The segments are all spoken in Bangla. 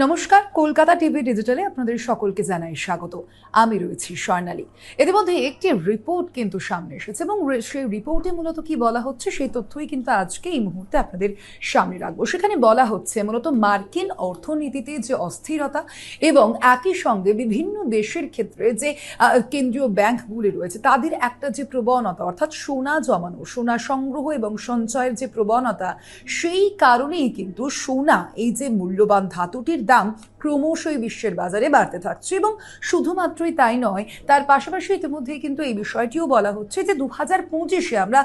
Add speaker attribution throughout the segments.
Speaker 1: নমস্কার, কলকাতা টিভি ডিজিটালে আপনাদের সকলকে জানাই স্বাগত। আমি রয়েছি স্বর্ণালী। এদের মধ্যে একটি রিপোর্ট কিন্তু সামনে এসেছে এবং সেই রিপোর্টে মূলত কি বলা হচ্ছে সেই তথ্যই কিন্তু আজকে এই মুহূর্তে আপনাদের সামনে রাখবো। সেখানে বলা হচ্ছে মূলত মার্কিন অর্থনীতিতে যে অস্থিরতা এবং একই সঙ্গে বিভিন্ন দেশের ক্ষেত্রে যে কেন্দ্রীয় ব্যাংকগুলি রয়েছে তাদের একটা যে প্রবণতা, অর্থাৎ সোনা জমানো, সোনা সংগ্রহ এবং সঞ্চয়ের যে প্রবণতা, সেই কারণেই কিন্তু সোনা, এই যে মূল্যবান ধাতুটির দাম ক্রমশই বিশ্বের বাজারে বাড়তে থাকছে। এবং শুধুমাত্রই তাই নয়, তার পাশাপাশি ইতিমধ্যেই কিন্তু এই বিষয়টিও বলা হচ্ছে যে 2025-এ আমরা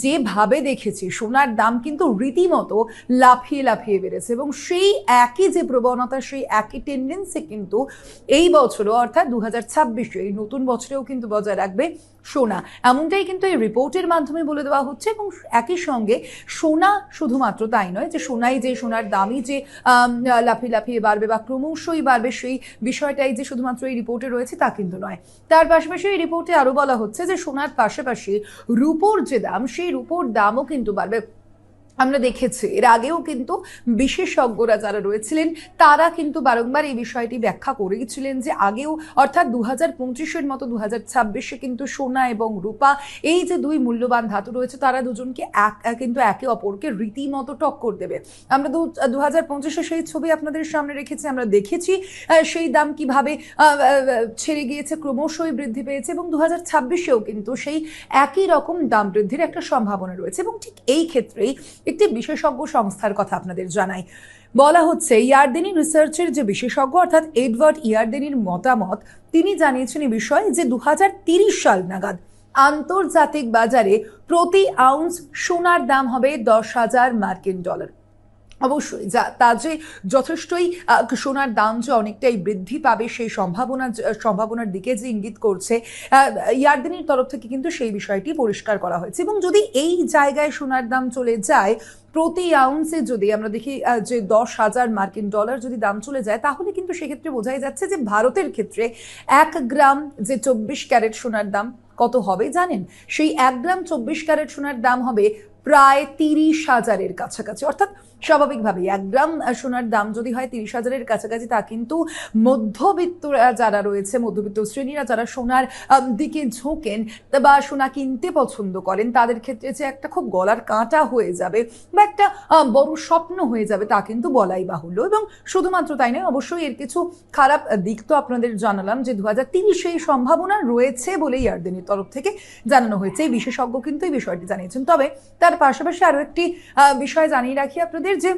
Speaker 1: যেভাবে দেখেছি সোনার দাম কিন্তু রীতিমতো লাফিয়ে লাফিয়ে বেড়েছে এবং সেই একই যে প্রবণতা, সেই একই টেন্ডেন্সি কিন্তু এই বছরও, অর্থাৎ 2026-এ এই নতুন বছরেও কিন্তু বজায় রাখবে সোনা। এমনটাই কিন্তু এই রিপোর্টের মাধ্যমে বলে দেওয়া হচ্ছে। এবং একই সঙ্গে সোনা শুধুমাত্র তাই নয় যে সোনার দামই যে লাফিয়ে লাফিয়ে বাড়বে বা ক্রমশই বাড়বে, সেই বিষয়টাই যে শুধুমাত্র এই রিপোর্টে রয়েছে তা কিন্তু নয়। তার পাশাপাশি এই রিপোর্টে আরো বলা হচ্ছে যে সোনার পাশাপাশি রূপোর যে দাম, সেই রূপোর দামও কিন্তু বাড়বে। আমরা দেখেছি এর আগেও কিন্তু বিশেষজ্ঞরা যারা রয়েছিলেন তারা কিন্তু বারংবার এই বিষয়টি ব্যাখ্যা করেইছিলেন যে আগেও, অর্থাৎ 2025-এর মতো 2026-এ কিন্তু সোনা এবং রূপা, এই যে দুই মূল্যবান ধাতু রয়েছে, তারা দুজনকে কিন্তু একে অপরকে রীতিমতো টক্কর দেবে। আমরা 2025-এ সেই ছবি আপনাদের সামনে রেখেছি, আমরা দেখেছি সেই দাম কিভাবে ছেড়ে গিয়েছে, ক্রমশই বৃদ্ধি পেয়েছে এবং 2026-এও কিন্তু সেই একই রকম দাম বৃদ্ধির একটা সম্ভাবনা রয়েছে। এবং ঠিক এই ক্ষেত্রেই একটি বিশেষজ্ঞ সংস্থার কথা আপনাদের জানাই। বলা হচ্ছে ইয়ারদেনি রিসার্চের যে বিশেষজ্ঞ, অর্থাৎ এডওয়ার্ড ইয়ারদেনির মতামত, তিনি জানিয়েছেন এই বিষয়ে যে 2030 সাল নাগাদ আন্তর্জাতিক বাজারে প্রতি আউন্স সোনার দাম হবে $10,000। অবশ্যই তা যে যথেষ্টই সোনার দাম যে অনেকটাই বৃদ্ধি পাবে সেই সম্ভাবনার দিকে যে ইঙ্গিত করছে ইয়ারদেনির তরফ থেকে কিন্তু সেই বিষয়টি পরিষ্কার করা হয়েছে। এবং যদি এই জায়গায় সোনার দাম চলে যায়, প্রতি আউন্সে যদি আমরা দেখি যে $10,000 যদি দাম চলে যায়, তাহলে কিন্তু সেক্ষেত্রে বোঝাই যাচ্ছে যে ভারতের ক্ষেত্রে 1 গ্রাম যে 24 ক্যারেট সোনার দাম কত হবে জানেন? সেই 1 গ্রাম 24 ক্যারেট সোনার দাম হবে প্রায় 30,000-এর কাছাকাছি। অর্থাৎ স্বাভাবিকভাবেই 1 গ্রাম সোনার দাম যদি হয় 30,000-এর কাছাকাছি, তা কিন্তু মধ্যবিত্তরা যারা রয়েছে, মধ্যবিত্ত শ্রেণীরা যারা সোনার দিকে ঝোঁকেন বা সোনা কিনতে পছন্দ করেন, তাদের ক্ষেত্রে যে একটা খুব গলার কাঁটা হয়ে যাবে বা একটা বড় স্বপ্ন হয়ে যাবে তা কিন্তু বলাই বাহুল্য। এবং শুধুমাত্র তাই নয়, অবশ্যই এর কিছু খারাপ দিক তো আপনাদের জানালাম যে 2030 এই সম্ভাবনা রয়েছে বলেই ইয়ারদেনির তরফ থেকে জানানো হয়েছে। এই বিশেষজ্ঞ কিন্তু এই বিষয়টি জানিয়েছেন। তবে তার পাশাপাশি আরো একটি বিষয় জানিয়ে রাখি আপনাদের, যে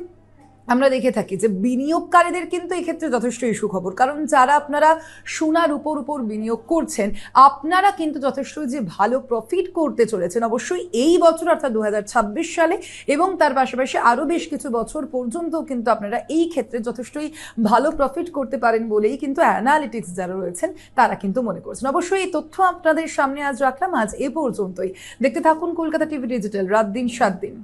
Speaker 1: আমরা দেখে থাকি যে বিনিয়োগকারীদের কিন্তু এই ক্ষেত্রে যথেষ্টই সুখবর, কারণ যারা আপনারা সোনার উপর বিনিয়োগ করছেন, আপনারা কিন্তু যথেষ্টই যে ভালো প্রফিট করতে চলেছেন অবশ্যই এই বছর, অর্থাৎ 2026 সালে, এবং তার পাশাপাশি আরও বেশ কিছু বছর পর্যন্ত কিন্তু আপনারা এই ক্ষেত্রে যথেষ্টই ভালো প্রফিট করতে পারেন বলেই কিন্তু অ্যানালিটিক্স যারা রয়েছেন তারা কিন্তু মনে করছেন। অবশ্যই এই তথ্য আপনাদের সামনে আজ রাখলাম। আজ এ পর্যন্তই। দেখতে থাকুন কলকাতা টিভি ডিজিটাল, রাত দিন 7 দিন।